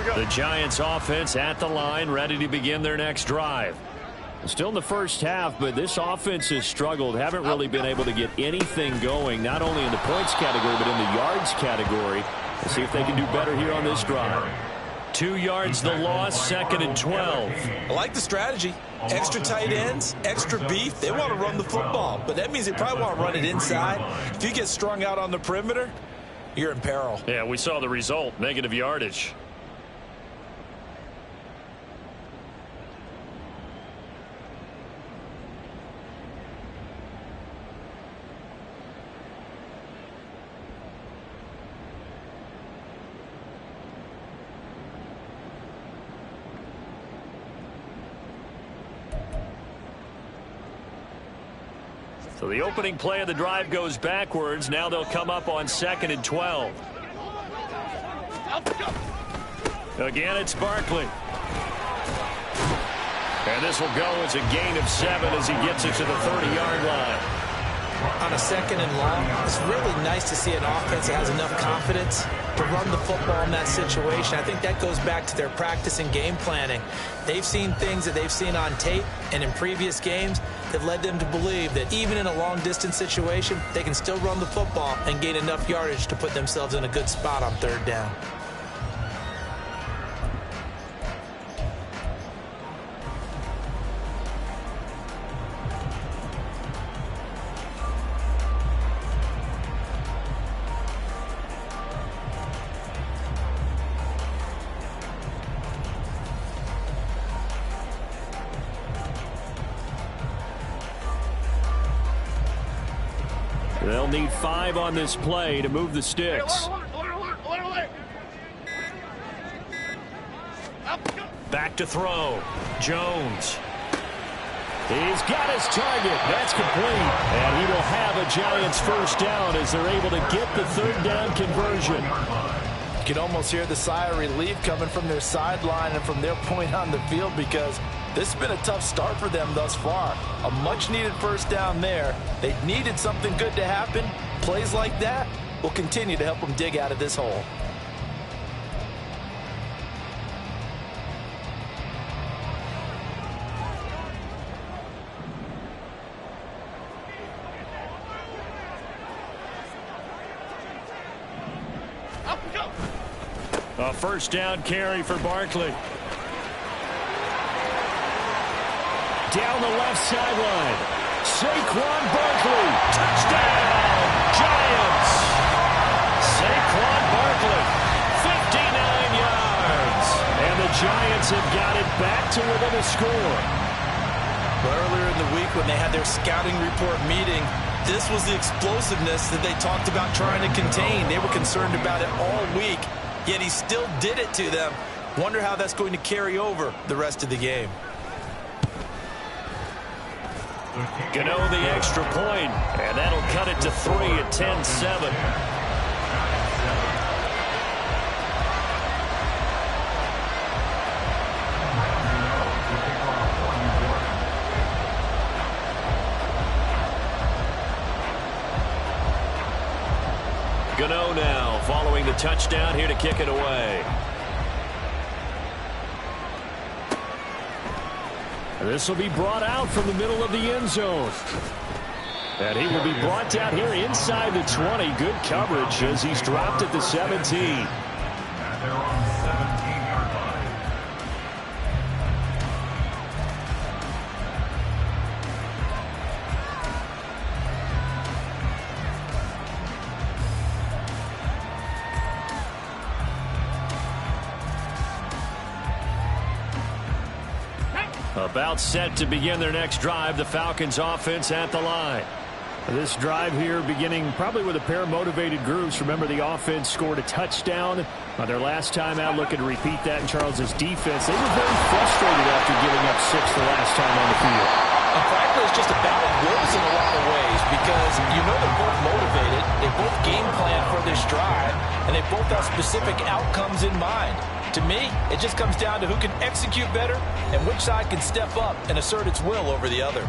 The Giants offense at the line, ready to begin their next drive. Still in the first half, but this offense has struggled. Haven't really been able to get anything going, not only in the points category, but in the yards category. Let's see if they can do better here on this drive. 2 yards the loss, 2nd and 12. I like the strategy. Extra tight ends, extra beef. They want to run the football, but that means they probably want to run it inside. If you get strung out on the perimeter, you're in peril. Yeah, we saw the result, negative yardage. So the opening play of the drive goes backwards. Now they'll come up on 2nd and 12. Again, it's Barkley. And this will go as a gain of 7 as he gets it to the 30-yard line. On a 2nd and long, it's really nice to see an offense that has enough confidence to run the football in that situation. I think that goes back to their practice and game planning. They've seen things that they've seen on tape and in previous games that led them to believe that even in a long-distance situation, they can still run the football and gain enough yardage to put themselves in a good spot on 3rd down. They'll need 5 on this play to move the sticks. Back to throw. Jones. He's got his target. That's complete. And he will have a Giants first down as they're able to get the 3rd down conversion. You can almost hear the sigh of relief coming from their sideline and from their point on the field, because this has been a tough start for them thus far. A much-needed first down there. They needed something good to happen. Plays like that will continue to help them dig out of this hole. A first down carry for Barkley. Down the left sideline. Saquon Barkley. Touchdown, Giants. Saquon Barkley, 59 yards. And the Giants have got it back to within a score. Earlier in the week when they had their scouting report meeting, this was the explosiveness that they talked about trying to contain. They were concerned about it all week, yet he still did it to them. Wonder how that's going to carry over the rest of the game. Gano the extra point, and that'll cut it to 3 at 10-7. Gano now following the touchdown here to kick it away. This will be brought out from the middle of the end zone. And he will be brought down here inside the 20. Good coverage as he's dropped at the 17. About set to begin their next drive. The Falcons offense at the line. This drive here beginning probably with a pair of motivated groups. Remember, the offense scored a touchdown on their last time out. Looking to repeat that in Charles's defense. They were very frustrated after giving up 6 the last time on the field. And frankly, it's just a battle of wills in a lot of ways, because you know they're both motivated. They both game plan for this drive, and they both have specific outcomes in mind. To me, it just comes down to who can execute better and which side can step up and assert its will over the other.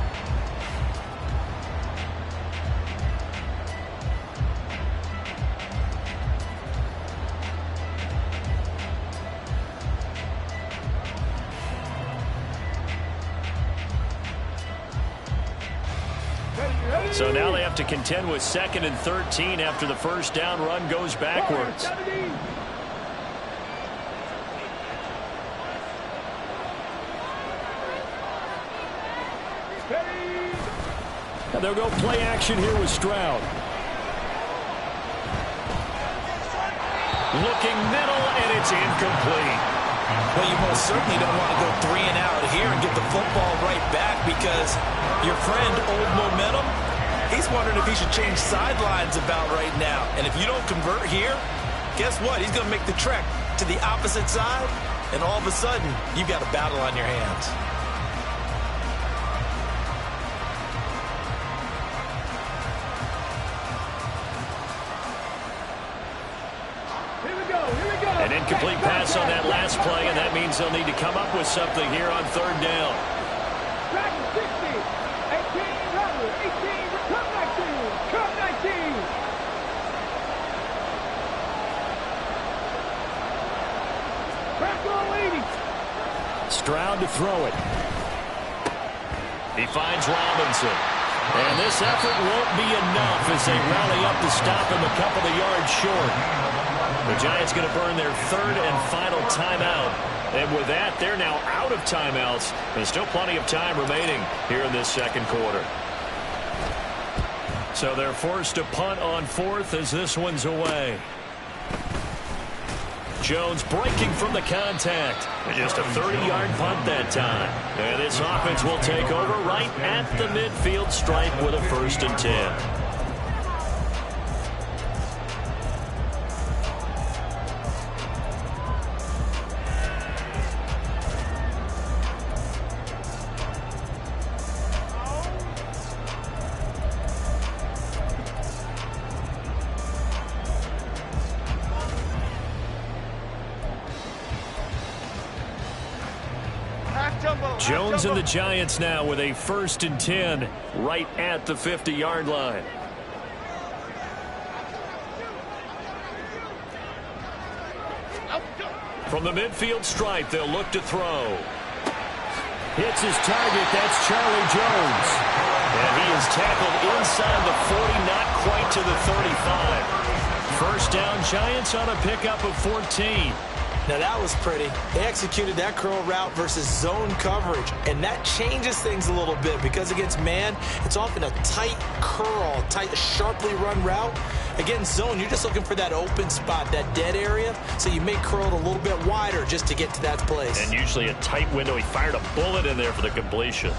So now they have to contend with 2nd and 13 after the first down run goes backwards. And they'll go play action here with Stroud. Looking middle, and it's incomplete. Well, you most certainly don't want to go 3 and out here and get the football right back, because your friend, Old Momentum, he's wondering if he should change sidelines about right now. And if you don't convert here, guess what? He's going to make the trek to the opposite side, and all of a sudden, you've got a battle on your hands. An incomplete pass on that last play, and that means they'll need to come up with something here on 3rd down. Stroud to throw it. He finds Robinson. And this effort won't be enough as they rally up to stop him a couple of yards short. The Giants going to burn their 3rd and final timeout. And with that, they're now out of timeouts. There's still plenty of time remaining here in this 2nd quarter. So they're forced to punt on 4th as this one's away. Jones breaking from the contact. And just a 30-yard punt that time. And this offense will take over right at the midfield stripe with a 1st and 10. Jones and the Giants now with a 1st and 10 right at the 50-yard line. From the midfield stripe, they'll look to throw. Hits his target. That's Charlie Jones. And he is tackled inside the 40, not quite to the 35. 1st down, Giants on a pickup of 14. Now that was pretty. They executed that curl route versus zone coverage, and that changes things a little bit, because against man, it's often a tight curl, tight, sharply run route. Against zone, you're just looking for that open spot, that dead area, so you may curl it a little bit wider just to get to that place. And usually a tight window. He fired a bullet in there for the completion.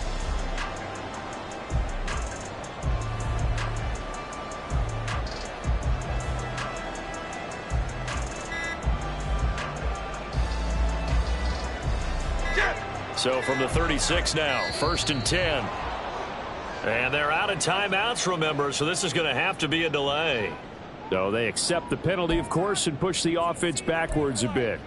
So from the 36 now, 1st and 10. And they're out of timeouts, remember, so this is going to have to be a delay. So they accept the penalty, of course, and push the offense backwards a bit.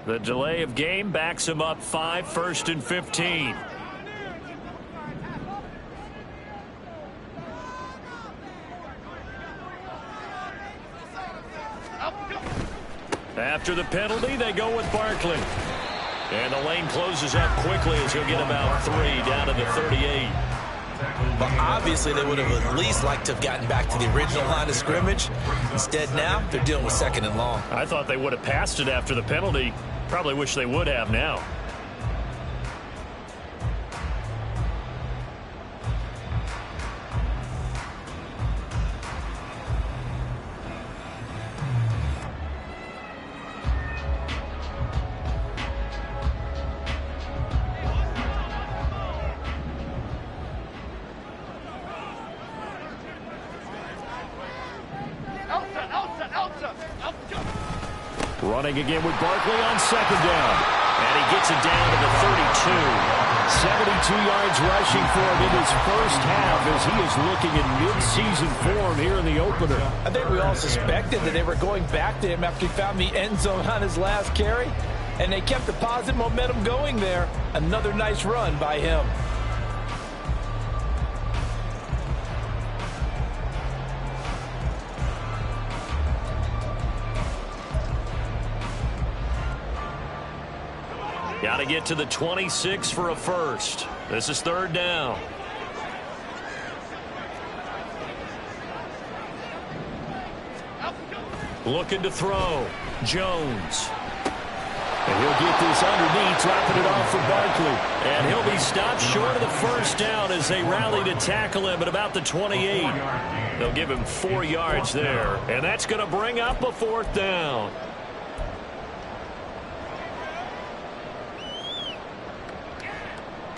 The delay of game backs him up 5, 1st and 15. After the penalty, they go with Barkley. And the lane closes up quickly as he'll get about 3 down to the 38. But obviously they would have at least liked to have gotten back to the original line of scrimmage. Instead now, they're dealing with 2nd and long. I thought they would have passed it after the penalty. Probably wish they would have now. Running again with Barkley on 2nd down. And he gets it down to the 32. 72 yards rushing for him in his 1st half as he is looking in mid-season form here in the opener. I think we all suspected that they were going back to him after he found the end zone on his last carry. And they kept the positive momentum going there. Another nice run by him. Got to get to the 26 for a first. This is third down. Looking to throw. Jones. And he'll get this underneath, dropping it off for Barkley. And he'll be stopped short of the first down as they rally to tackle him at about the 28. They'll give him 4 yards there. And that's going to bring up a fourth down.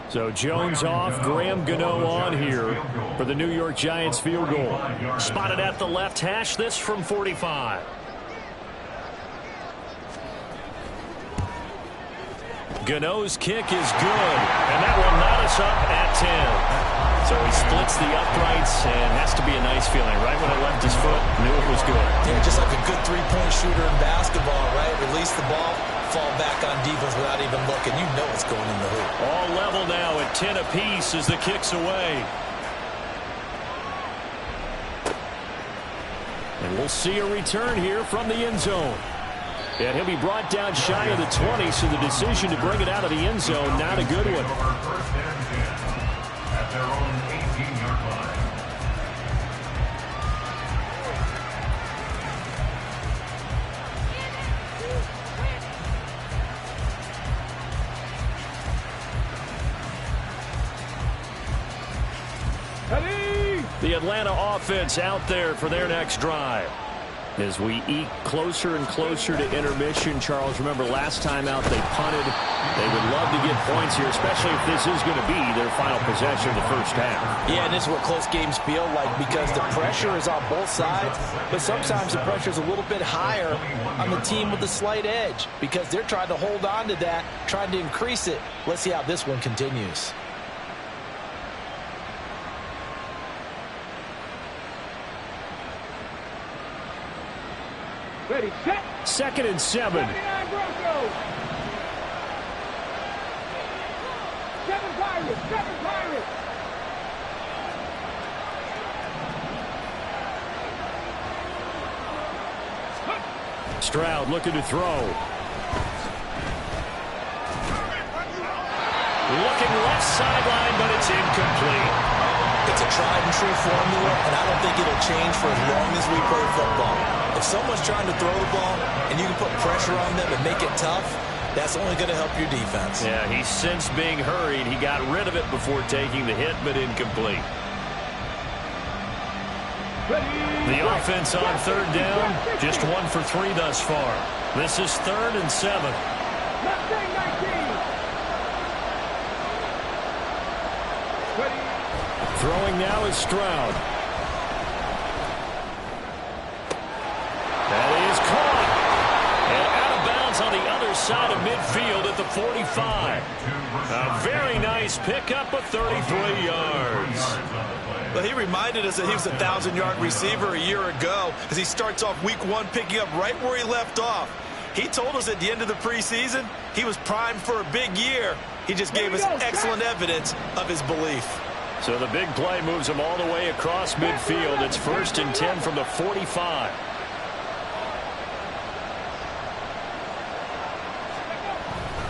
So Jones off, Graham Gano on here for the New York Giants field goal. Spotted at the left hash, this from 45. Gano's kick is good, and that will knot us up at 10. So he splits the uprights, and has to be a nice feeling. Right when it left his foot, knew it was good. Yeah, just like a good three-point shooter in basketball, right? Release the ball, fall back on defense without even looking. You know it's going in the hoop. All level now at 10 apiece as the kick's away. And we'll see a return here from the end zone. And he'll be brought down shy of the 20, so the decision to bring it out of the end zone, not a good one. At their own 18-yard line. The Atlanta offense out there for their next drive. As we eke closer and closer to intermission, Charles, remember last time out they punted. They would love to get points here, especially if this is going to be their final possession of the first half. Yeah, and this is what close games feel like because the pressure is on both sides, but sometimes the pressure is a little bit higher on the team with the slight edge because they're trying to hold on to that, trying to increase it. Let's see how this one continues. Ready, set. 2nd and 7. 79 Broncos. 7 Pirates. 7 Pirates. Stroud looking to throw. Looking left sideline, but it's incomplete. It's a tried and true formula, and I don't think it'll change for as long as we play football. If someone's trying to throw the ball and you can put pressure on them and make it tough, that's only going to help your defense. Yeah, he's since being hurried. He got rid of it before taking the hit, but incomplete. The offense on third down, just 1 for 3 thus far. This is 3rd and 7. Throwing now is Stroud. That is caught. And out of bounds on the other side of midfield at the 45. A very nice pickup of 33 yards. Well, he reminded us that he was a 1,000-yard receiver a year ago as he starts off week 1 picking up right where he left off. He told us at the end of the preseason he was primed for a big year. He just gave us excellent evidence of his belief. So the big play moves him all the way across midfield. It's 1st and 10 from the 45.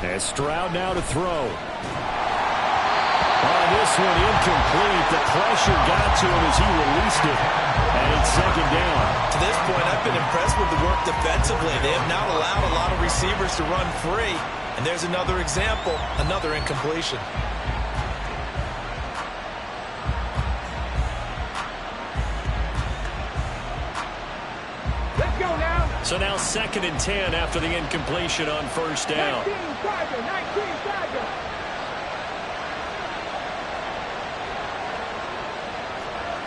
And Stroud now to throw. On this one, incomplete. The pressure got to him as he released it. And it's 2nd down. To this point, I've been impressed with the work defensively. They have not allowed a lot of receivers to run free. And there's another example, another incompletion. Let's go now. So now 2nd and 10 after the incompletion on first down. 19 Tiger. 19 Tiger.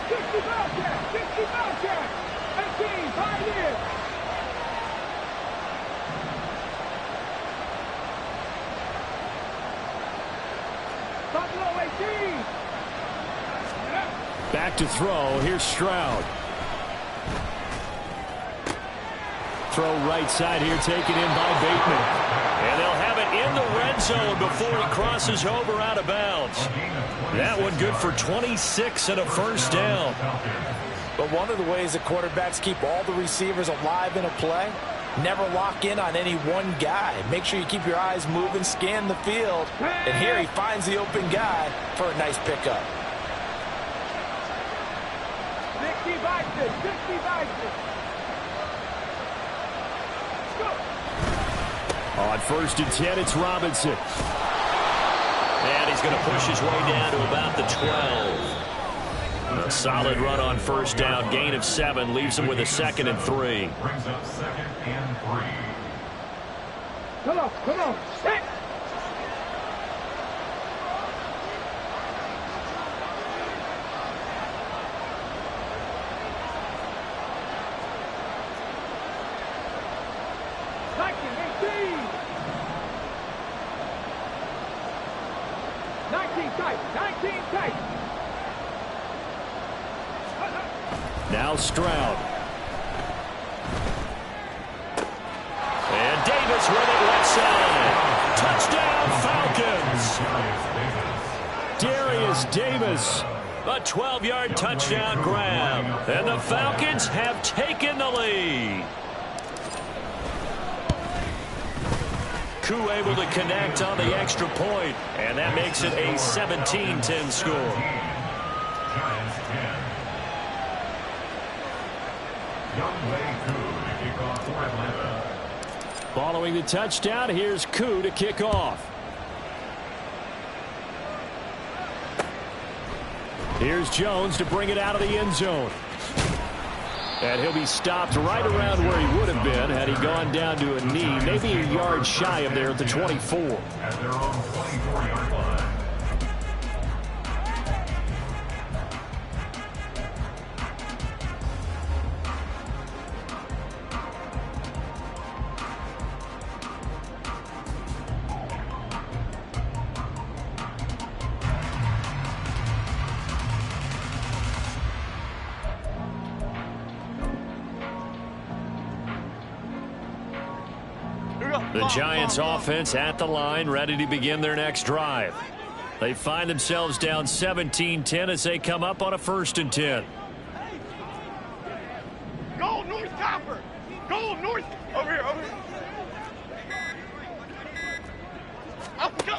60 Bobcat. 60 Bobcat. 18 Pioneers. Buffalo 18. Back to throw. Here's Stroud. Throw right side here, taken in by Bateman. And they'll have it in the red zone before he crosses over out of bounds. That one good for 26 and a first down. But one of the ways that quarterbacks keep all the receivers alive in a play Never lock in on any one guy. Make sure you keep your eyes moving, scan the field. And here he finds the open guy for a nice pickup. 60 Vikings, 60 Vikings. On 1st and 10, it's Robinson. And he's going to push his way down to about the 12. A solid run on 1st down, gain of 7, leaves him with a 2nd and 3. Brings up 2nd and 3. Come on, come on. Hit. Now Stroud. And Davis with it left side. Touchdown Falcons. Darius Davis. A 12-yard touchdown grab. And the Falcons have taken the lead. Koo able to connect on the extra point. And that makes it a 17-10 score. Giants 10. Following the touchdown, here's Koo to kick off. Here's Jones to bring it out of the end zone. And he'll be stopped right around where he would have been had he gone down to a knee, maybe a yard shy of there at the 24. At their own 24-yard line. The Giants offense at the line, ready to begin their next drive. They find themselves down 17-10 as they come up on a 1st and 10. Go, North Copper! Go, North! Over here, over here. Up, go!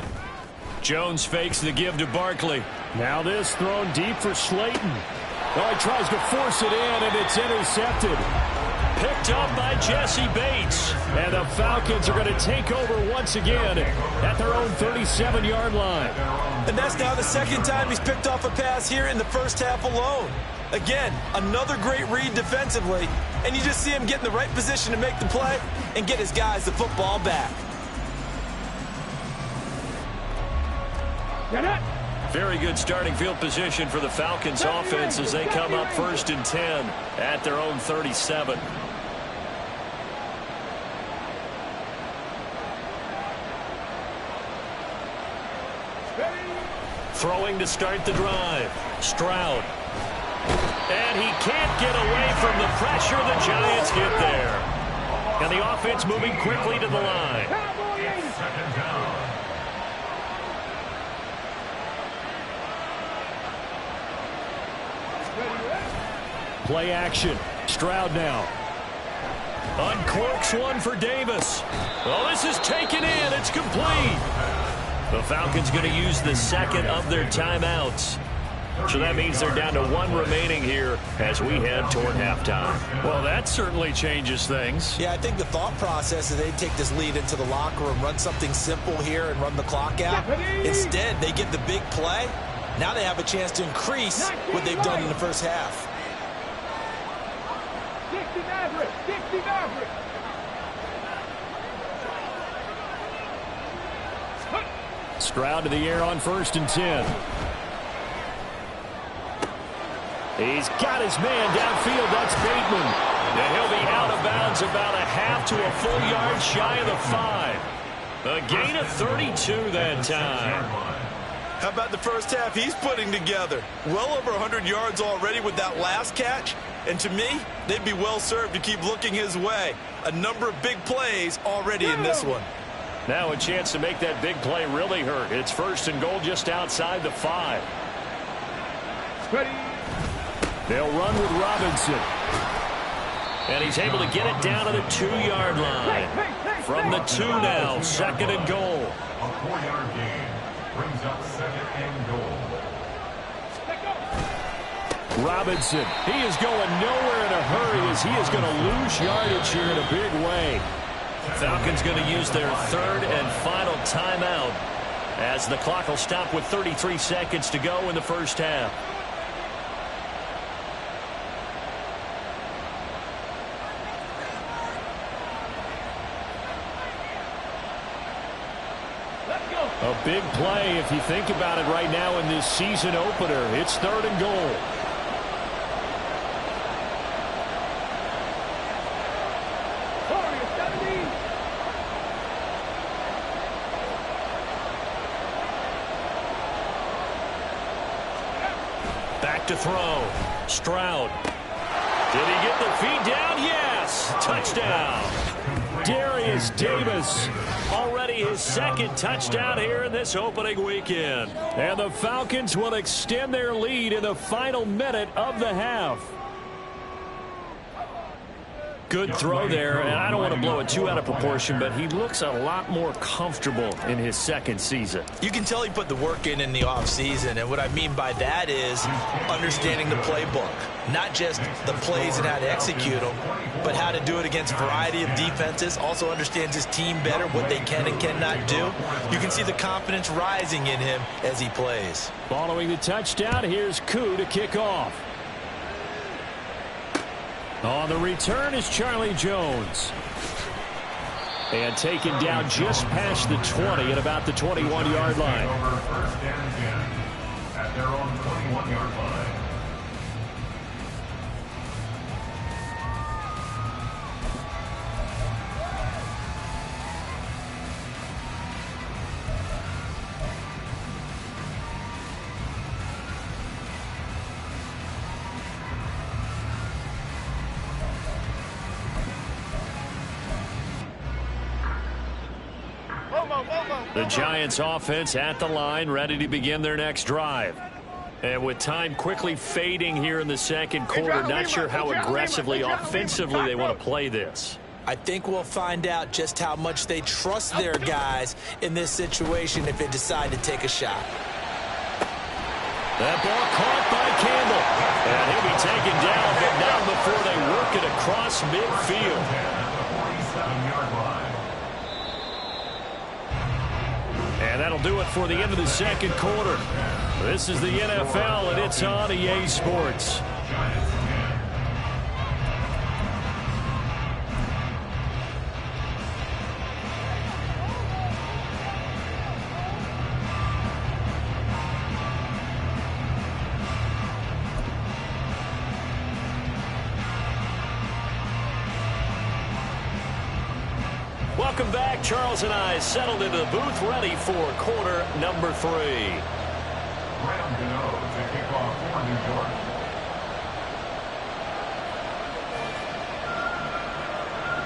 Jones fakes the give to Barkley. Now this thrown deep for Slayton. Oh, he tries to force it in, and it's intercepted. Picked up by Jesse Bates. And the Falcons are going to take over once again at their own 37-yard line. And that's now the 2nd time he's picked off a pass here in the 1st half alone. Again, another great read defensively. And you just see him get in the right position to make the play and get his guys the football back. Get it. Very good starting field position for the Falcons offense as they come up 1st and 10 at their own 37. Throwing to start the drive. Stroud. And he can't get away from the pressure. The Giants get there. And the offense moving quickly to the line. Second down. Play action. Stroud now. Uncorks one for Davis. Well, this is taken in. It's complete. The Falcons going to use the 2nd of their timeouts. So that means they're down to 1 remaining here as we head toward halftime. Well, that certainly changes things. Yeah, I think the thought process is they take this lead into the locker room, run something simple here and run the clock out. Instead, they get the big play. Now they have a chance to increase what they've done in the 1st half. 60 Maverick, 60 Maverick. Stroud to the air on 1st and 10. He's got his man downfield. That's Bateman. And he'll be out of bounds about a half to a full yard shy of the 5. A gain of 32 that time. How about the 1st half he's putting together? Well over 100 yards already with that last catch. And to me, they'd be well served to keep looking his way. A number of big plays already in this one. Now a chance to make that big play really hurt. It's 1st and goal just outside the 5. Ready. They'll run with Robinson. And he's able to get it down to the 2-yard line. From the 2 now, 2nd and goal. A 4-yard gain brings up 2nd and goal. Robinson, he is going nowhere in a hurry as he is going to lose yardage here in a big way. Falcons going to use their 3rd and final timeout as the clock will stop with 33 seconds to go in the first half. A big play if you think about it right now in this season opener. It's 3rd and goal. Back to throw. Stroud. Did he get the feet down? Yes. Touchdown. Darius Davis, already his 2nd touchdown here in this opening weekend. And the Falcons will extend their lead in the final minute of the half. Good throw there, and I don't want to blow it too out of proportion, but he looks a lot more comfortable in his 2nd season. You can tell he put the work in the offseason, and what I mean by that is understanding the playbook. Not just the plays and how to execute them, but how to do it against a variety of defenses. Also understands his team better, what they can and cannot do. You can see the confidence rising in him as he plays. Following the touchdown, here's Koo to kick off. On the return is Charlie Jones. And taken down just past the 20 at about the 21-yard line. Over 1st and 10 at their own 21-yard line. The Giants offense at the line, ready to begin their next drive. And with time quickly fading here in the 2nd quarter, not sure how aggressively, offensively they want to play this. I think we'll find out just how much they trust their guys in this situation if they decide to take a shot. That ball caught by Campbell. And he'll be taken down, but not before they work it across midfield. And that'll do it for the end of the 2nd quarter. This is the NFL, and it's on EA Sports. Welcome back. Charles and I settled into the booth, ready for quarter number 3. Graham Gano to kick off for New York.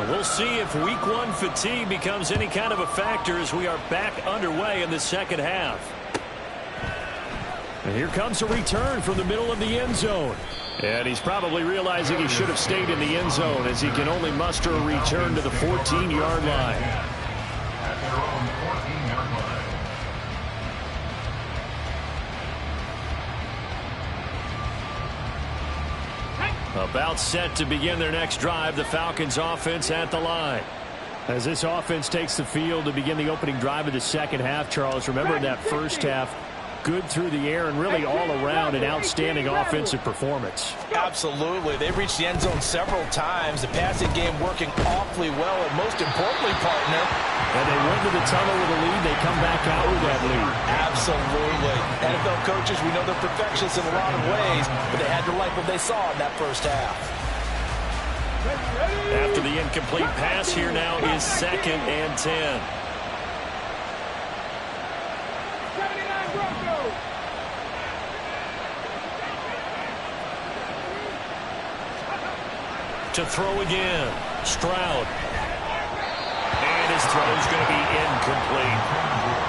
We'll see if week 1 fatigue becomes any kind of a factor as we are back underway in the 2nd half. And here comes a return from the middle of the end zone. And he's probably realizing he should have stayed in the end zone as he can only muster a return to the 14-yard line. At their own 14-yard line. About set to begin their next drive, the Falcons offense at the line. As this offense takes the field to begin the opening drive of the 2nd half, Charles, remember in that first half, good through the air and really all around an outstanding offensive performance. Absolutely. They've reached the end zone several times. The passing game working awfully well, and most importantly, partner. And they went to the tunnel with a lead. They come back out with that lead. Absolutely. NFL coaches, we know they're perfectionists in a lot of ways, but they had to like what they saw in that first half. After the incomplete pass, here now is 2nd and 10. To throw again, Stroud. And his throw is going to be incomplete.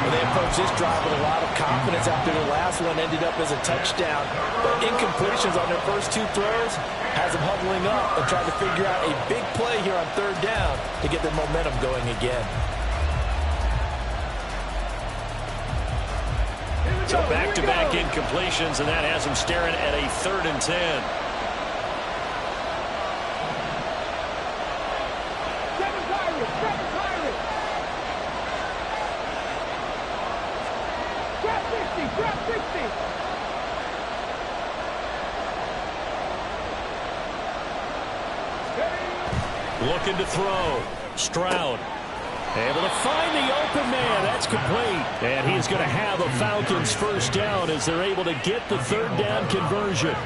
Well, they approached this drive with a lot of confidence after the last one ended up as a touchdown. But incompletions on their first two throws has them huddling up and trying to figure out a big play here on third down to get their momentum going again. So back-to-back incompletions, and that has them staring at a 3rd and 10. Seven Pirates! Grab 60! Grab 60! Looking to throw. Stroud. Able to find the open man. That's complete. And he's going to have a Falcons first down as they're able to get the 3rd down conversion.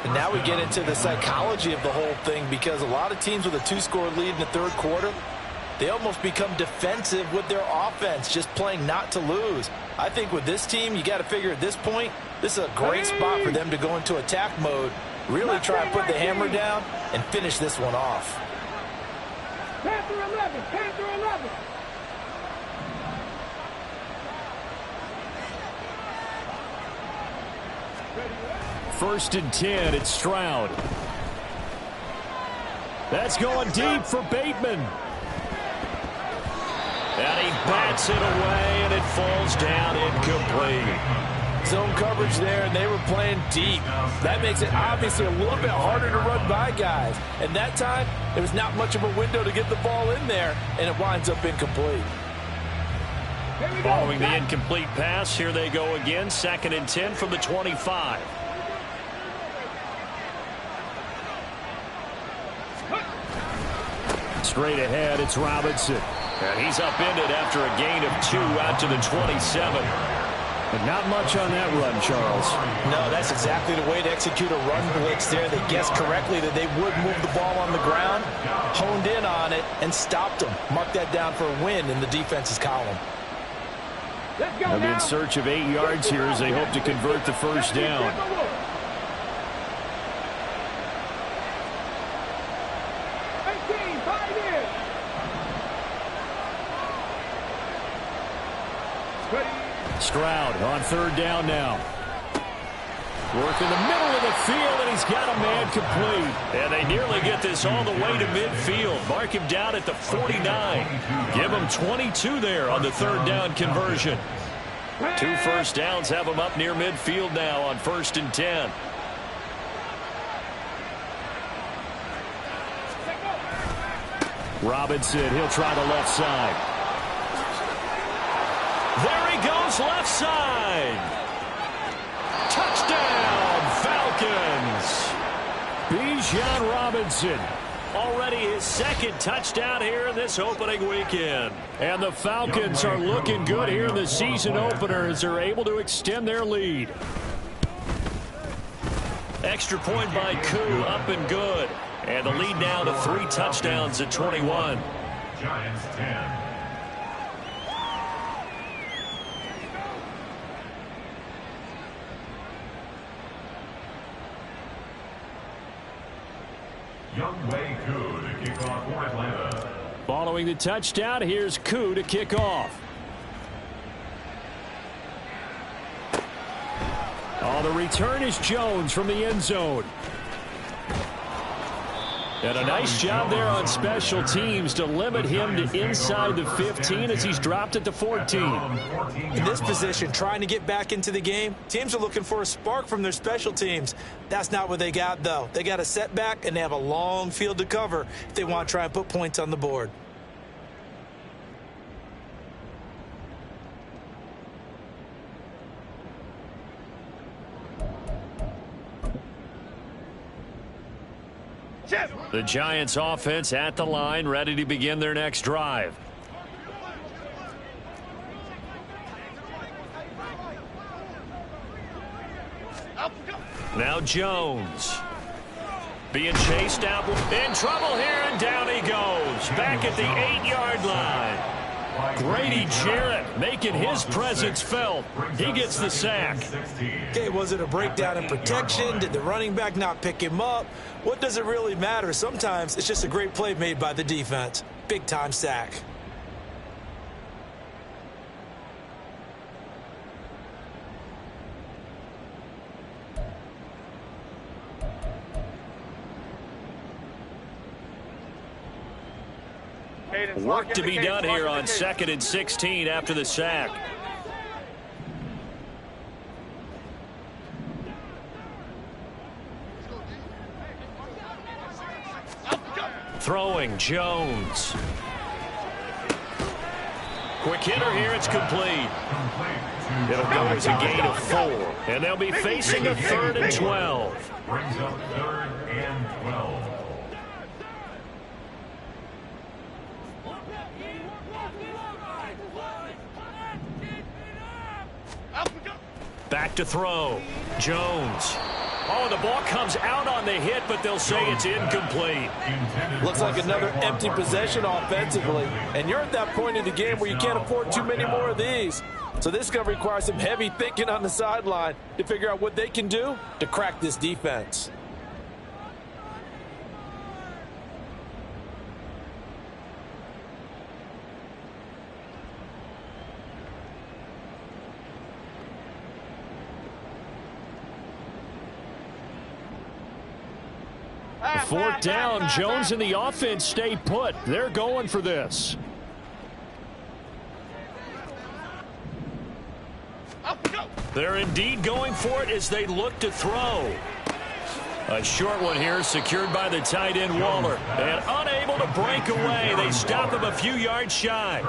And now we get into the psychology of the whole thing, because a lot of teams with a 2-score lead in the third quarter, they almost become defensive with their offense, just playing not to lose. I think with this team, you got to figure at this point, this is a great spot for them to go into attack mode, really try and put the hammer down and finish this one off. Panther 11! Panther 11! First and 10, it's Stroud. That's going deep for Bateman. And he bats it away, and it falls down incomplete. Zone coverage there, and they were playing deep. That makes it obviously a little bit harder to run by guys. And that time, there was not much of a window to get the ball in there, and it winds up incomplete. Following the incomplete pass, here they go again. 2nd and 10 from the 25. Straight ahead, it's Robinson. And he's upended after a gain of 2 out to the 27. But not much on that run, Charles. No, that's exactly the way to execute a run blitz there. They guessed correctly that they would move the ball on the ground, honed in on it, and stopped them. Mark that down for a win in the defense's column. Let's go They'll be now. in search of 8 yards here as they hope to convert the first down. 18, 5 in. Stroud on 3rd down now. Work in the middle of the field, and he's got a man complete. And they nearly get this all the way to midfield. Mark him down at the 49. Give him 22 there on the 3rd down conversion. 2 first downs have him up near midfield now on 1st and 10. Robinson, he'll try the left side. There he goes, left side. Touchdown, Falcons. Bijan Robinson, already his 2nd touchdown here in this opening weekend. And the Falcons are looking good here in the season opener as they're able to extend their lead. Extra point by Koo, up and good. And the lead now to 3 touchdowns at 21. Giants 10. Young Wei Koo to kick off for Atlanta. Following the touchdown, here's Koo to kick off. Oh, the return is Jones from the end zone. And a nice job there on special teams to limit him to inside the 15 as he's dropped at the 14. In this position, trying to get back into the game, teams are looking for a spark from their special teams. That's not what they got, though. They got a setback, and they have a long field to cover if they want to try and put points on the board. The Giants offense at the line, ready to begin their next drive. Now Jones. Being chased out. In trouble here, and down he goes. Back at the 8-yard line. Grady Jarrett making his presence felt. He gets the sack. Okay, was it a breakdown in protection? Did the running back not pick him up? What does it really matter? Sometimes it's just a great play made by the defense. Big-time sack. Work to be done here on 2nd and 16 after the sack. Throwing, Jones. Quick hitter here, it's complete. It'll go as a gain of 4, and they'll be facing a 3rd and 12. Brings up 3rd and 12. Back to throw. Jones. Oh, the ball comes out on the hit, but they'll say it's incomplete. Looks like another empty possession offensively. And you're at that point in the game where you can't afford too many more of these. So this is going to require some heavy thinking on the sideline to figure out what they can do to crack this defense. Fourth down, Jones and the offense stay put. They're going for this. They're indeed going for it as they look to throw. A short one here secured by the tight end Waller. And unable to break away. They stop him a few yards shy.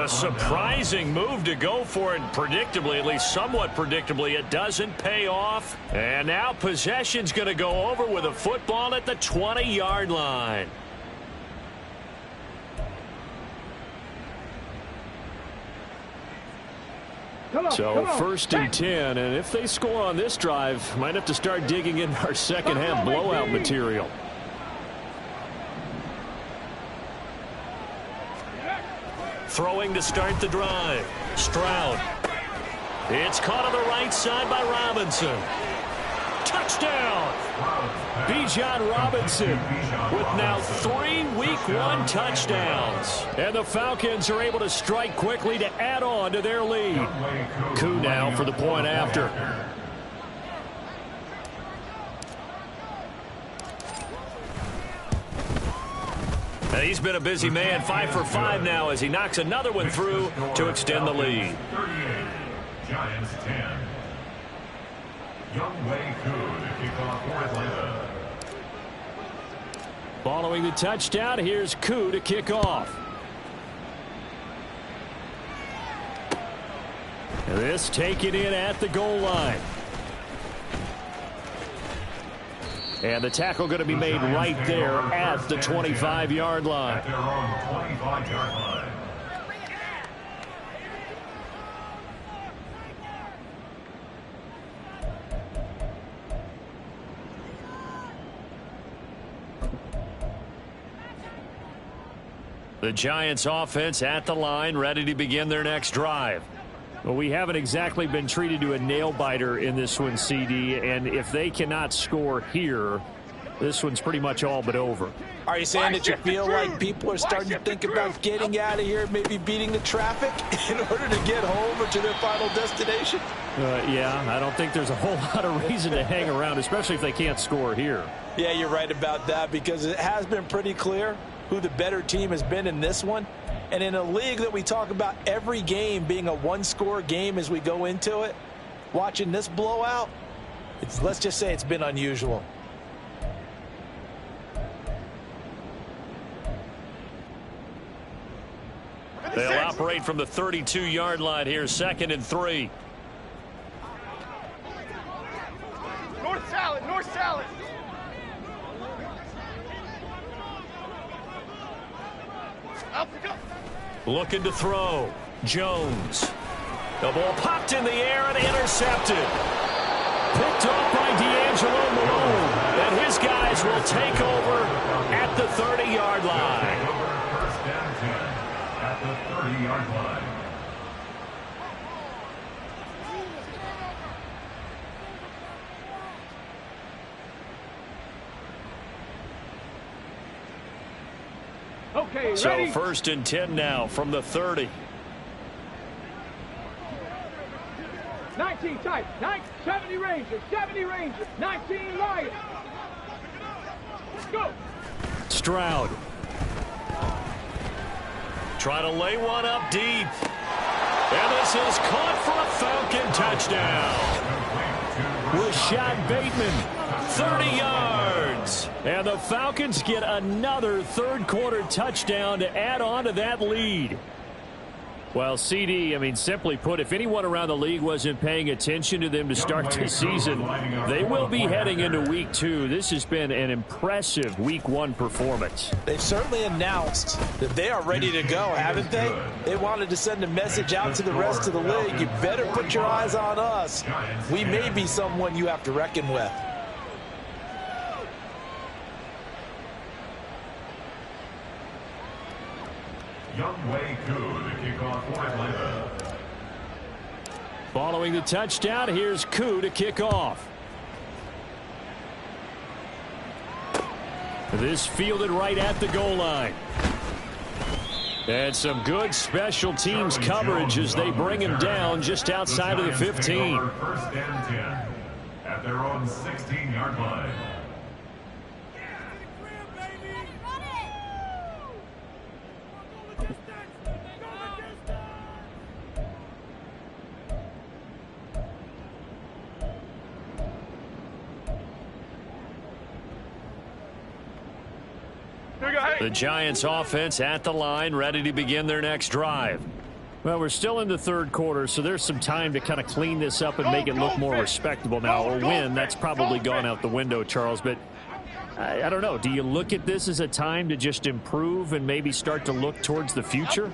A surprising move to go for it. Predictably, at least somewhat predictably, it doesn't pay off. And now possession's going to go over with a football at the 20-yard line. So 1st and 10, and if they score on this drive, might have to start digging in our second half blowout material. Throwing to start the drive. Stroud. It's caught on the right side by Robinson. Touchdown! Bijan Robinson with now 3 Week 1 touchdowns. And the Falcons are able to strike quickly to add on to their lead. Koo now for the point after. He's been a busy man, 5 for 5 now as he knocks another one through to extend the lead. 38, Giants 10. Younghoe Koo to kick off for Atlanta. Following the touchdown, here's Koo to kick off. And this taken in at the goal line. And the tackle going to be made right there at the 25-yard line. At their own 25-yard line. The Giants offense at the line, ready to begin their next drive. Well, we haven't exactly been treated to a nail-biter in this one, CD, and if they cannot score here, this one's pretty much all but over. Are you saying that you feel like people are starting to think about getting out of here, maybe beating the traffic in order to get home or to their final destination? Yeah, I don't think there's a whole lot of reason to hang around, especially if they can't score here. Yeah, you're right about that because it has been pretty clear who the better team has been in this one. And in a league that we talk about every game being a one-score game as we go into it, watching this blowout, let's just say it's been unusual. They'll operate from the 32-yard line here, 2nd and 3. North salad, north salad. Looking to throw. Jones. The ball popped in the air and intercepted. Picked off by D'Angelo Malone. And his guys will take over at the 30-yard line. First down 10 at the 30-yard line. Okay, So ready? 1st and 10 now from the 30. 19 tight. 70 Rangers. 70 Rangers. 19 Lions. Go. Stroud. try to lay one up deep. And this is caught for a Falcon touchdown. Rashad Bateman, 30 yards. And the Falcons get another third-quarter touchdown to add on to that lead. Well, CD, I mean, simply put, if anyone around the league wasn't paying attention to them to start the season, they will be heading into Week 2. This has been an impressive Week 1 performance. They've certainly announced that they are ready to go, haven't they? They wanted to send a message out to the rest of the league. You better put your eyes on us. We may be someone you have to reckon with. Young Wei Koo, the kickoff for Atlanta. Following the touchdown, here's Koo to kick off. This fielded right at the goal line. And some good special teams coverage as they bring him down just outside of the 15. First and 10 at their own 16-yard line. The Giants offense at the line, ready to begin their next drive. Well, we're still in the third quarter, so there's some time to kind of clean this up and make it look more respectable. Now, a win, that's probably gone out the window, Charles, but I don't know. Do you look at this as a time to just improve and maybe start to look towards the future?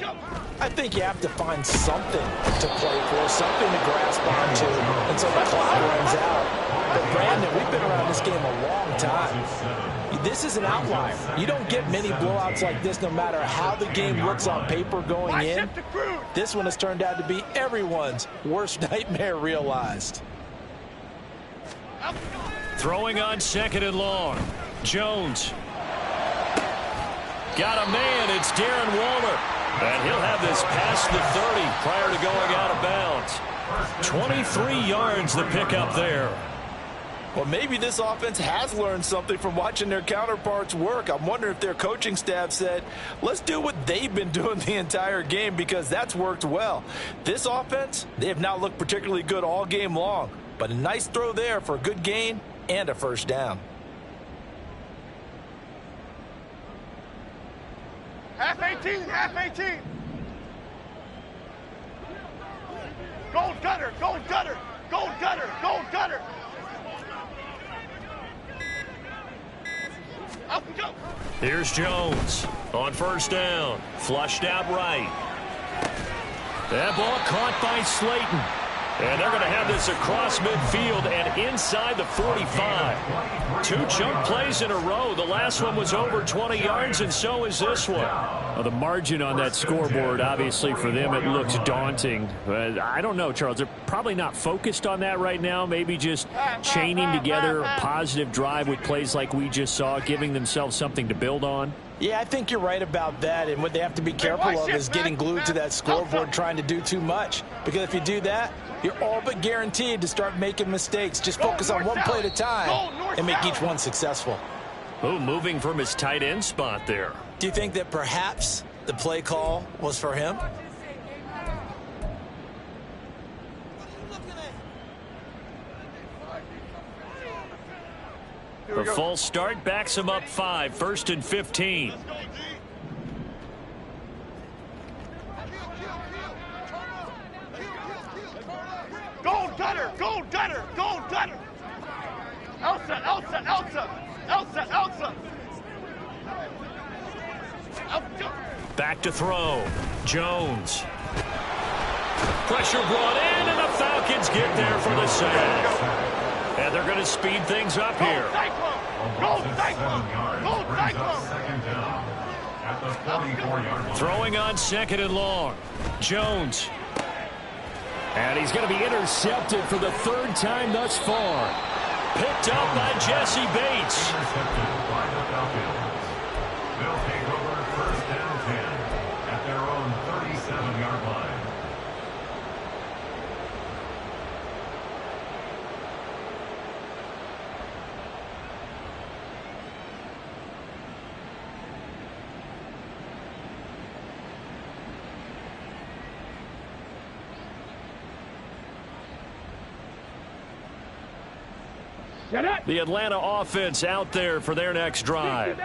I think you have to find something to play for, something to grasp onto until the clock runs out. But, Brandon, we've been around this game a long time. This is an outlier. You don't get many blowouts like this no matter how the game looks on paper going in. This one has turned out to be everyone's worst nightmare realized. Throwing on second and long. Jones. Got a man. It's Darren Waller. And he'll have this past the 30 prior to going out of bounds. 23 yards the pickup there. Well, maybe this offense has learned something from watching their counterparts work. I'm wondering if their coaching staff said, let's do what they've been doing the entire game, because that's worked well. This offense, they have not looked particularly good all game long, but a nice throw there for a good gain and a first down. Half 18, half 18. Gold gutter, gold gutter, gold gutter, gold gutter. Up and go. Here's Jones on first down. Flushed out right. That ball caught by Slayton. And they're going to have this across midfield and inside the 45. Two chunk plays in a row. The last one was over 20 yards, and so is this one. Well, the margin on that scoreboard, obviously, for them, it looks daunting. But I don't know, Charles. They're probably not focused on that right now. Maybe just chaining together a positive drive with plays like we just saw, giving themselves something to build on. Yeah, I think you're right about that, and what they have to be careful of is getting glued to that scoreboard trying to do too much. Because if you do that, you're all but guaranteed to start making mistakes. Just focus on one play at a time and make each one successful. Oh, moving from his tight end spot there. Do you think that perhaps the play call was for him? The false start backs him up 5, 1st and 15. Gold gutter, gold gutter, gold gutter. Elsa, Elsa, Elsa, Elsa, Elsa. Back to throw. Jones. Pressure brought in, and the Falcons get there for the sack. And they're going to speed things up here. Gold cyclone! Gold cyclone! Second down at the 44-yard line. Throwing on second and long. Jones. And he's going to be intercepted for the third time thus far. Picked up by Jesse Bates. Intercepted by the Falcons. They'll take over first down 10 at their own 37-yard line. The Atlanta offense out there for their next drive.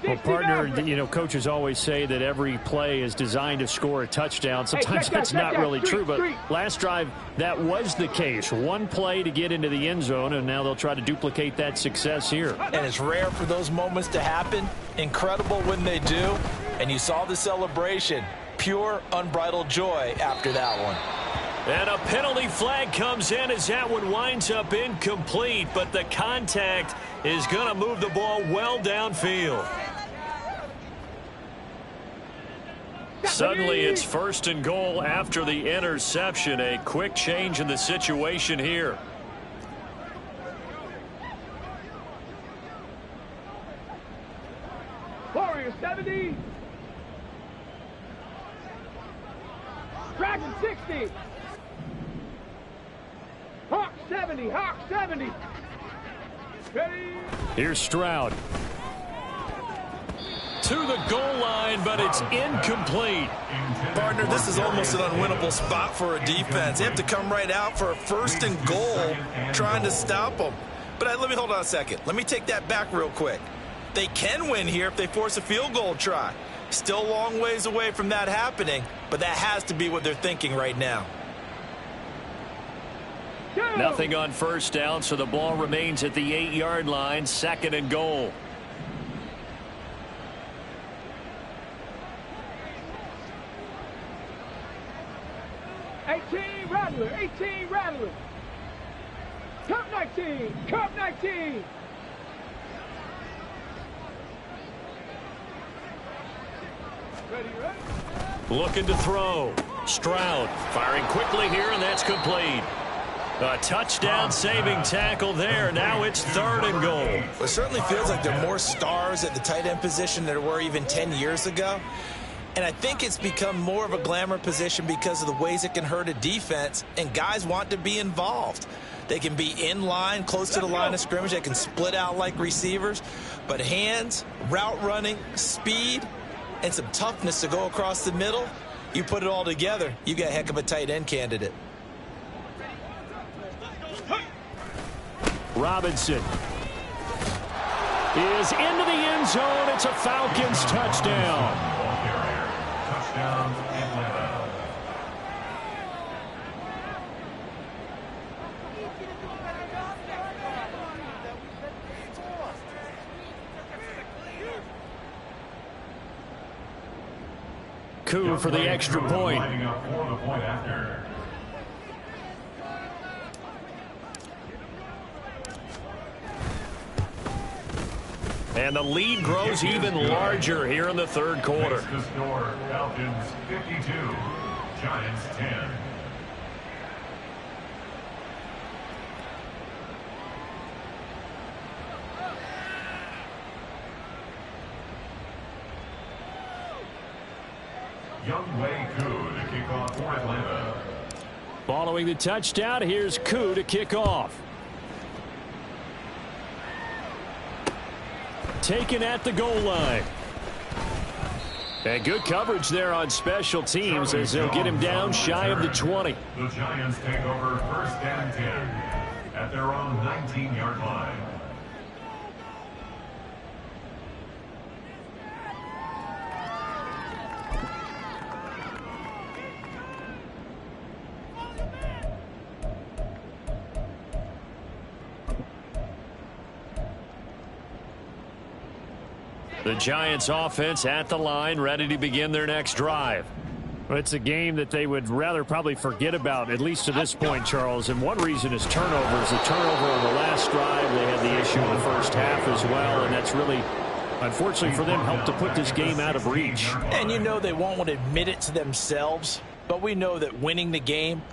Well, partner, you know, coaches always say that every play is designed to score a touchdown. Sometimes that's not really true, but last drive, that was the case. One play to get into the end zone, and now they'll try to duplicate that success here. And it's rare for those moments to happen. Incredible when they do. And you saw the celebration. Pure, unbridled joy after that one. And a penalty flag comes in as that one winds up incomplete, but the contact is going to move the ball well downfield. Suddenly it's 1st and goal after the interception. A quick change in the situation here. Warrior 70. Dragon 60. Hawk 70. Hawk 70. Ready. Here's Stroud. To the goal line, but it's incomplete. Partner, this is almost an unwinnable spot for a defense. They have to come right out for a 1st and goal trying to stop them. But let me hold on a second. Let me take that back real quick. They can win here if they force a field goal try. Still a long ways away from that happening, but that has to be what they're thinking right now. Nothing on 1st down, so the ball remains at the 8-yard line, 2nd and goal. Rattler, 18 Rattler. Cup 19, Cup 19. Ready, ready. Looking to throw. Stroud firing quickly here, and that's complete. A touchdown saving tackle there. Now it's 3rd and goal. It certainly feels like there are more stars at the tight end position than there were even 10 years ago. And I think it's become more of a glamour position because of the ways it can hurt a defense, and guys want to be involved. They can be in line, close to the line of scrimmage. They can split out like receivers. But hands, route running, speed, and some toughness to go across the middle, you put it all together, you got a heck of a tight end candidate. Robinson is into the end zone. It's a Falcons touchdown. Touchdown, Atlanta. Coup for the extra point. Lining up for the point after. And the lead grows even larger here in the 3rd quarter. The score, Falcons 52, Giants 10. Youngway Koo to kick off for Atlanta. Following the touchdown, here's Koo to kick off. Taken at the goal line. And good coverage there on special teams as they'll get him down shy of the 20. The Giants take over 1st and 10 at their own 19-yard line. The Giants offense at the line, ready to begin their next drive. Well, it's a game that they would rather probably forget about, at least to this point, Charles. And one reason is turnovers. The turnover on the last drive, they had the issue in the 1st half as well. And that's really, unfortunately for them, helped to put this game out of reach. And you know they won't admit it to themselves, but we know that winning the game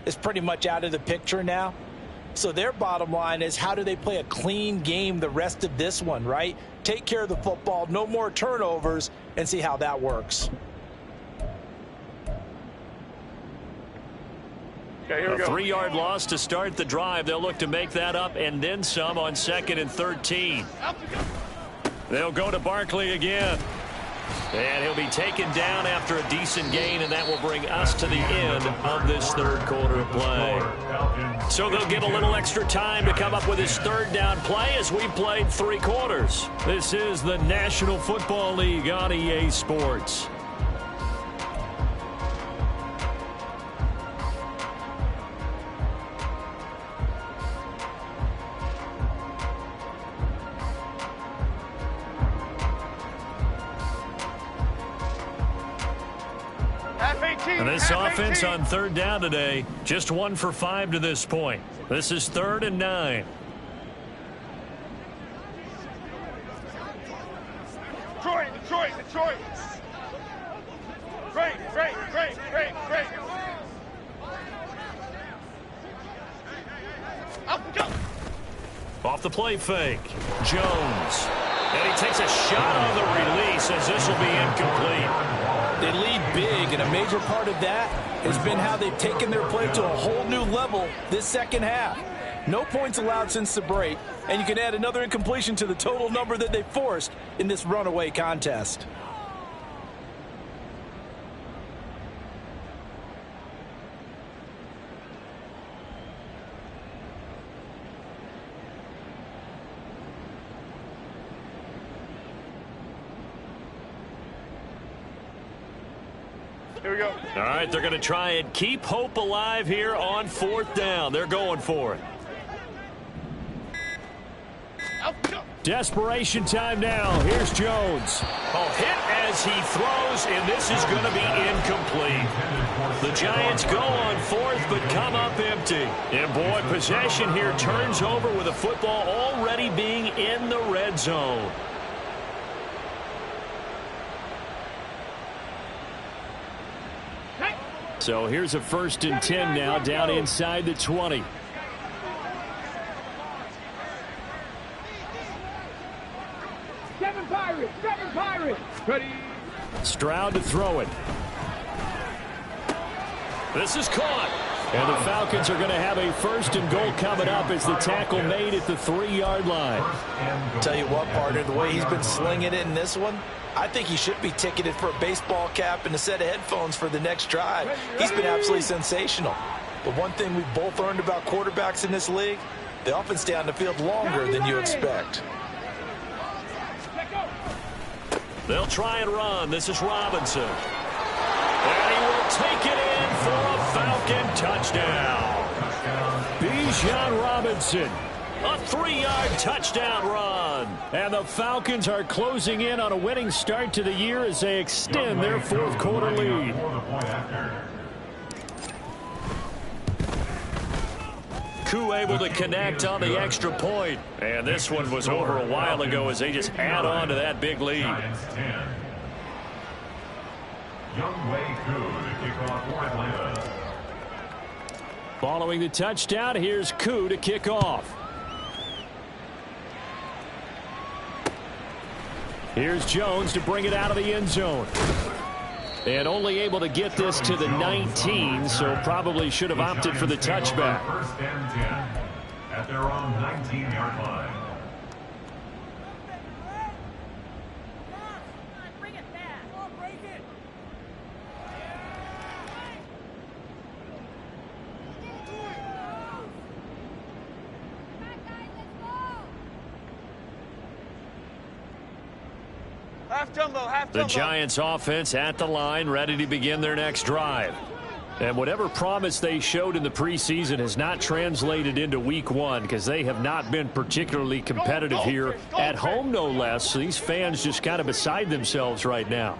is pretty much out of the picture now. So their bottom line is, how do they play a clean game the rest of this one, right? Take care of the football, no more turnovers, and see how that works. Okay, here we go. A 3-yard loss to start the drive. They'll look to make that up and then some on 2nd and 13. They'll go to Barkley again. And he'll be taken down after a decent gain, and that will bring us to the end of this third quarter of play. So they'll get a little extra time to come up with his third down play as we played 3 quarters. This is the National Football League on EA Sports. And this offense on third down today, just 1 for 5 to this point. This is 3rd and 9. Detroit. Great. Up, go. Off the play fake, Jones. And he takes a shot on the release as this will be incomplete. They lead big, and a major part of that has been how they've taken their play to a whole new level this second half. No points allowed since the break, and you can add another incompletion to the total number that they forced in this runaway contest. Here we go. All right, they're going to try and keep hope alive here on 4th down. They're going for it. Up, go. Desperation time now. Here's Jones. Oh, hit as he throws, and this is going to be incomplete. The Giants go on 4th, but come up empty. And, boy, possession here turns over with the football already being in the red zone. So here's a 1st and 10 now down inside the 20. Seven Pirates. Ready. Stroud to throw it. This is caught. And the Falcons are going to have a 1st and goal coming up as the tackle made at the 3-yard line. Tell you what, partner, the way he's been slinging it in this one, I think he should be ticketed for a baseball cap and a set of headphones for the next drive. He's been absolutely sensational. But one thing we've both learned about quarterbacks in this league, they often stay on the field longer than you expect. They'll try and run. This is Robinson. And he will take it in for a Falcon touchdown. Bijan Robinson. A 3-yard touchdown run. And the Falcons are closing in on a winning start to the year as they extend their 4th quarter lead. Koo able to connect on the extra point. And this one was over a while ago as they just add on to that big lead. Following the touchdown, here's Koo to kick off. Here's Jones to bring it out of the end zone. And only able to get this to the 19, so probably should have opted for the touchback. 1st and 10 at their own 19-yard line. The Giants offense at the line, ready to begin their next drive. And whatever promise they showed in the preseason has not translated into week 1 because they have not been particularly competitive here at home, no less. So these fans just kind of beside themselves right now.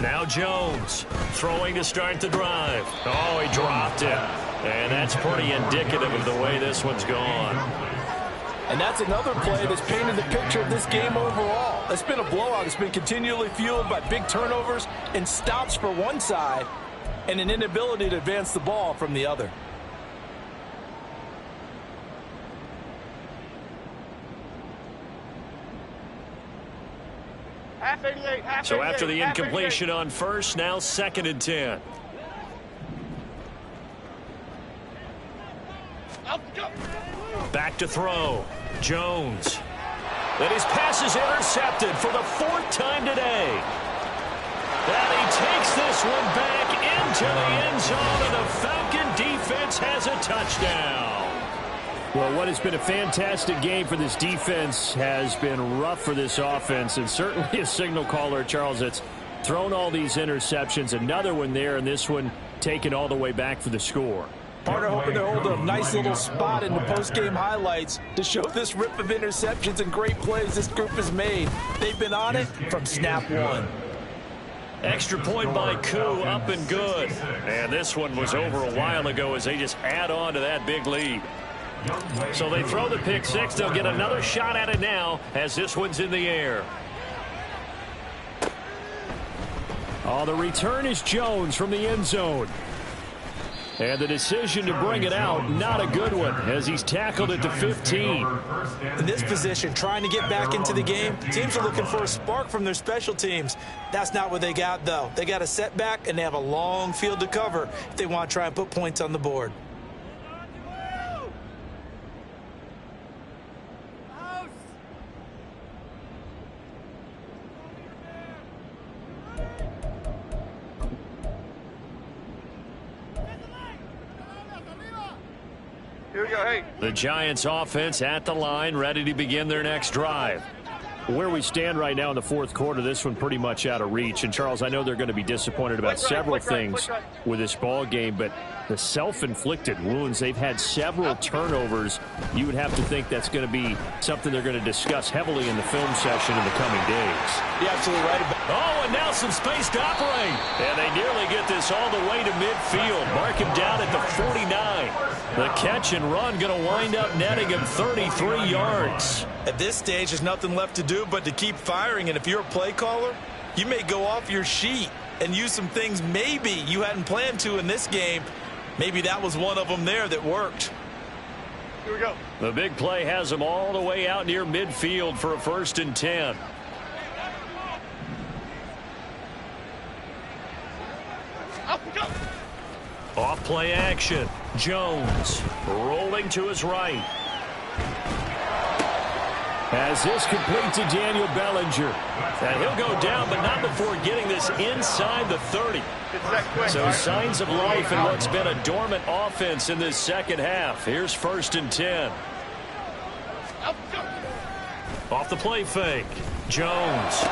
Now Jones throwing to start the drive. Oh, he dropped it. And that's pretty indicative of the way this one's gone. And that's another play that's painted the picture of this game overall. It's been a blowout. It's been continually fueled by big turnovers and stops for one side and an inability to advance the ball from the other. So after the incompletion on 1st, now 2nd and 10. Back to throw. Jones. And his pass is intercepted for the 4th time today. And he takes this one back into the end zone, and the Falcon defense has a touchdown. Well, what has been a fantastic game for this defense has been rough for this offense, and certainly a signal caller, Charles, that's thrown all these interceptions. Another one there, and this one taken all the way back for the score. Partner hoping to hold a nice little spot in the post-game highlights to show this rip of interceptions and great plays this group has made. They've been on it from snap one. Extra point by Koo, up and good. And this one was over a while ago as they just add on to that big lead. So they throw the pick six. They'll get another shot at it now as this one's in the air. Oh, the return is Jones from the end zone. And the decision to bring it out, not a good one, as he's tackled at the 15. In this position, trying to get back into the game, teams are looking for a spark from their special teams. That's not what they got, though. They got a setback, and they have a long field to cover if they want to try and put points on the board. Here we go, hey. The Giants offense at the line, ready to begin their next drive. Where we stand right now in the 4th quarter, this one pretty much out of reach. And, Charles, I know they're going to be disappointed about several things with this ball game, but the self-inflicted wounds, they've had several turnovers. You would have to think that's going to be something they're going to discuss heavily in the film session in the coming days. You're absolutely right. Oh, and now some space to operate. And they nearly get this all the way to midfield. Mark him down at the 49. The catch and run going to wind up netting him 33 yards. At this stage, there's nothing left to do but to keep firing. And if you're a play caller, you may go off your sheet and use some things maybe you hadn't planned to in this game. Maybe that was one of them there that worked. Here we go. The big play has them all the way out near midfield for a 1st and 10. Up we go. Off play action. Jones rolling to his right. As this complete to Daniel Bellinger. And he'll go down, but not before getting this inside the 30. So signs of life in what's been a dormant offense in this second half. Here's 1st and 10. Off the play fake. Jones.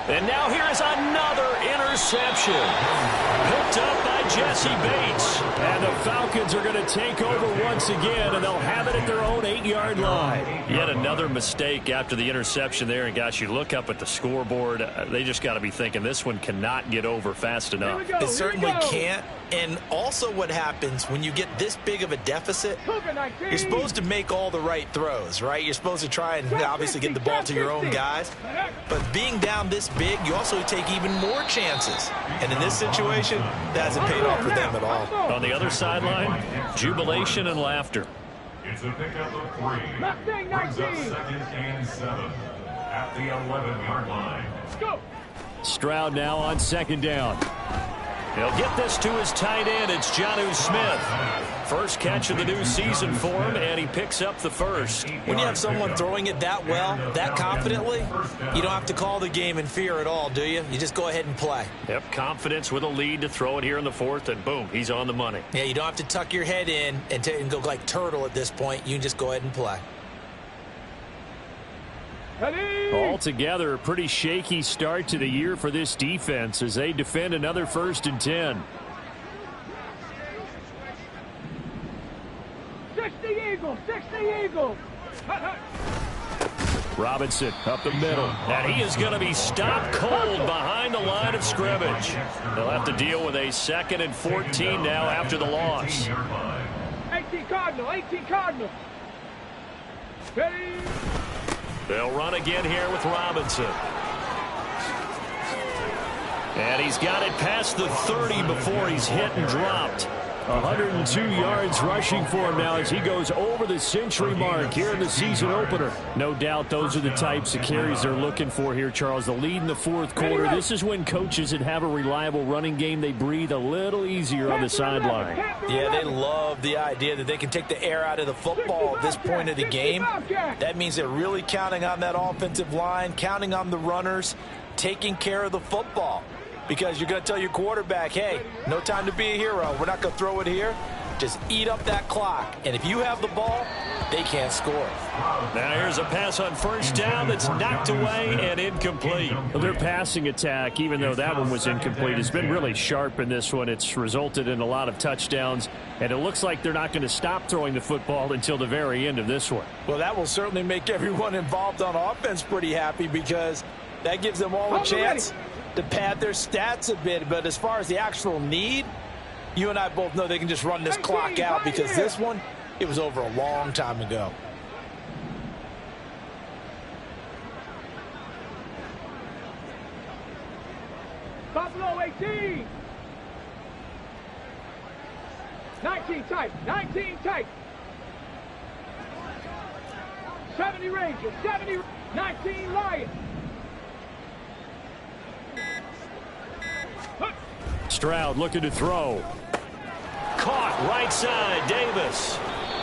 And now here is another interception. Picked up by Jesse Bates. And the Falcons are going to take over once again, and they'll have it at their own 8-yard line. Yet another mistake after the interception there. And, gosh, you look up at the scoreboard, they just got to be thinking this one cannot get over fast enough. It certainly can't. And also what happens when you get this big of a deficit, you're supposed to make all the right throws, right? You're supposed to try and obviously get the ball to your own guys. But being down this big, you also take even more chances. And in this situation, that hasn't paid off for them at all. On the other sideline, jubilation and laughter. It's a pickup of 3. Brings up 2nd and 7 at the 11-yard line. Let's go. Stroud now on 2nd down. He'll get this to his tight end. It's Jonnu Smith. First catch of the new season for him, and he picks up the 1st. When you have someone throwing it that well, that confidently, you don't have to call the game in fear at all, do you? You just go ahead and play. Yep, confidence with a lead to throw it here in the 4th, and boom, he's on the money. Yeah, you don't have to tuck your head in and go like turtle at this point. You can just go ahead and play. Altogether, a pretty shaky start to the year for this defense as they defend another 1st and 10. 60 Eagles, 60 Eagles. Robinson up the middle, and he is going to be stopped cold behind the line of scrimmage. They'll have to deal with a 2nd and 14 now after the loss. 18 Cardinal, 18 Cardinal. Ready. They'll run again here with Robinson. And he's got it past the 30 before he's hit and dropped. 102 yards rushing for him now as he goes over the century mark here in the season opener. No doubt those are the types of carries they're looking for here, Charles. The lead in the fourth quarter. This is when coaches that have a reliable running game, they breathe a little easier on the sideline. Yeah, they love the idea that they can take the air out of the football at this point of the game. That means they're really counting on that offensive line, counting on the runners, taking care of the football. Because you're going to tell your quarterback, hey, no time to be a hero. We're not going to throw it here. Just eat up that clock. And if you have the ball, they can't score. Now here's a pass on first down that's knocked away and incomplete. Well, their passing attack, even though that one was incomplete, has been really sharp in this one. It's resulted in a lot of touchdowns, and it looks like they're not going to stop throwing the football until the very end of this one. Well, that will certainly make everyone involved on offense pretty happy because that gives them all a chance to pad their stats a bit. But as far as the actual need, you and I both know they can just run this clock out because this one, it was over a long time ago. Buffalo 18. 19 tight. 19 tight. 70 Rangers. 70. 19 Lions. Stroud looking to throw. Caught right side, Davis.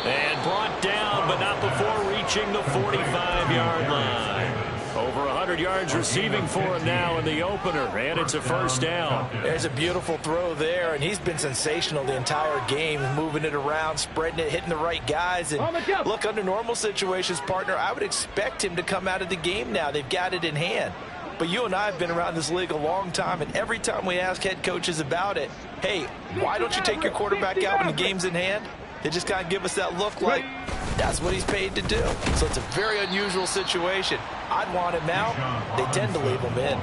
And brought down, but not before reaching the 45-yard line. Over 100 yards receiving for him now in the opener, and it's a first down. There's a beautiful throw there, and he's been sensational the entire game, moving it around, spreading it, hitting the right guys. And look, under normal situations, partner, I would expect him to come out of the game now. They've got it in hand. But you and I have been around this league a long time, and every time we ask head coaches about it, hey, why don't you take your quarterback out when the game's in hand? They just kind of give us that look like that's what he's paid to do. So it's a very unusual situation. I'd want him out. They tend to leave him in.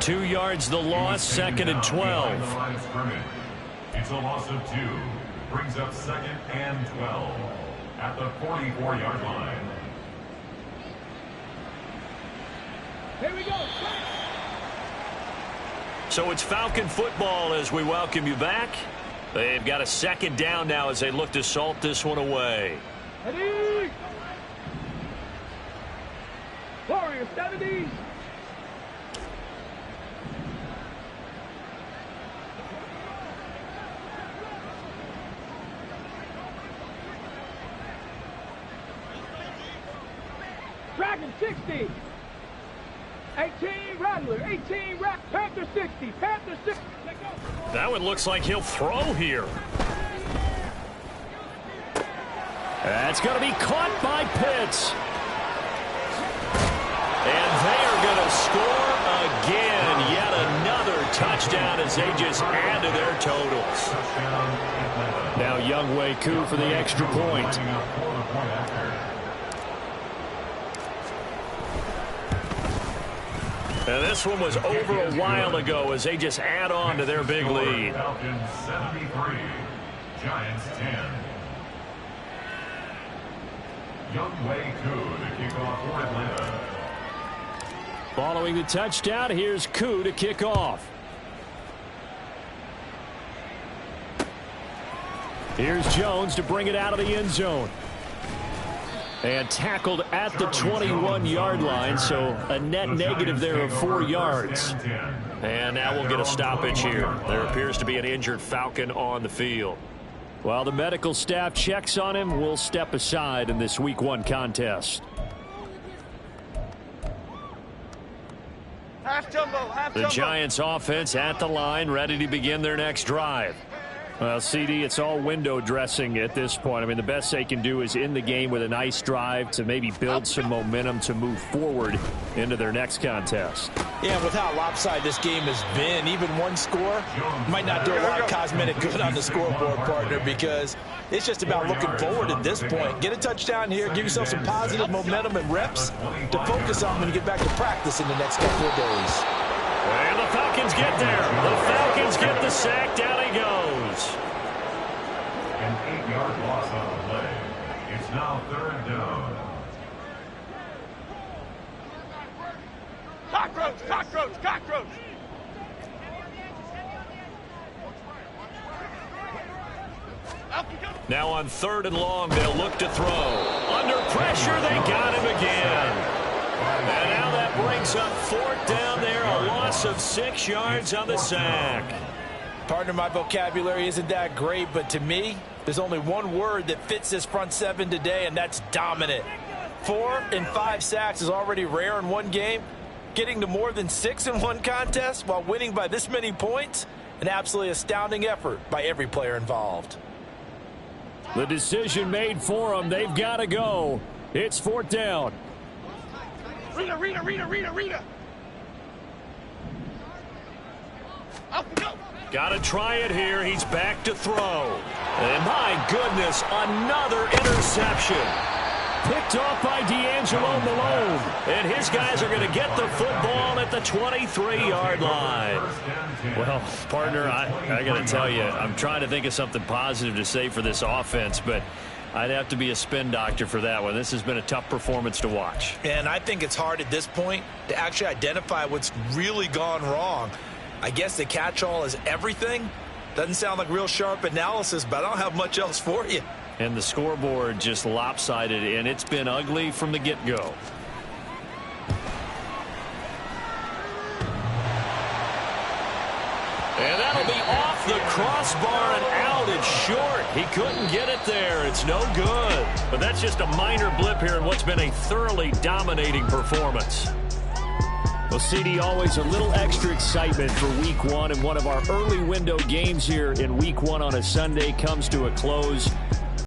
2 yards the loss, second and 12. It's a loss of 2. Brings up second and 12 at the 44-yard line. Here we go. So it's Falcon football as we welcome you back. They've got a second down now as they look to salt this one away. Ready? Warriors 70. Dragon 60. 18 Rattler, 18 Panther 60, Panther 60. That one looks like he'll throw here. That's going to be caught by Pitts. And they are going to score again. Yet another touchdown as they just add to their totals. Now Younghoe Koo for the extra point. And this one was over a while ago as they just add on to their big lead. Falcons 73, Giants 10. Younghoe Koo to kick off for Atlanta. Following the touchdown, here's Koo to kick off. Here's Jones to bring it out of the end zone. And tackled at the 21-yard line, so a net negative there of 4 yards. And now we'll get a stoppage here. There appears to be an injured Falcon on the field. While the medical staff checks on him, we'll step aside in this Week 1 contest. Half jumbo, half The jumbo. Giants offense at the line, ready to begin their next drive. Well, CD, it's all window dressing at this point. I mean, the best they can do is end the game with a nice drive to maybe build some momentum to move forward into their next contest. Yeah, with how lopsided this game has been, even one score might not do a lot of cosmetic good on the scoreboard, partner, because it's just about looking forward at this point. Get a touchdown here, give yourself some positive momentum and reps to focus on when you get back to practice in the next couple of days. And the Falcons get there. The Falcons get the sack. Down he goes. An 8-yard loss on the play. It's now third down. Cockroach, cockroach, cockroach. Now on 3rd and long, they'll look to throw. Under pressure, they got him again. And now that brings up 4th down there, a loss of 6 yards on the sack. Partner, my vocabulary isn't that great, but to me, there's only one word that fits this front 7 today, and that's dominant. 4 and 5 sacks is already rare in one game. Getting to more than 6 in one contest while winning by this many points, an absolutely astounding effort by every player involved. The decision made for them. They've got to go. It's 4th down. Rita. Got to try it here. He's back to throw. And my goodness, another interception. Picked off by D'Angelo Malone. And his guys are going to get the football at the 23-yard line. Well, partner, I got to tell you, I'm trying to think of something positive to say for this offense, but I'd have to be a spin doctor for that one. This has been a tough performance to watch. And I think it's hard at this point to actually identify what's really gone wrong. I guess the catch-all is everything. Doesn't sound like real sharp analysis, but I don't have much else for you. And the scoreboard just lopsided, and it's been ugly from the get-go. And that'll be off the crossbar and out. It's short. He couldn't get it there. It's no good. But that's just a minor blip here in what's been a thoroughly dominating performance. Well, CD, always a little extra excitement for Week 1, and one of our early window games here in Week 1 on a Sunday comes to a close.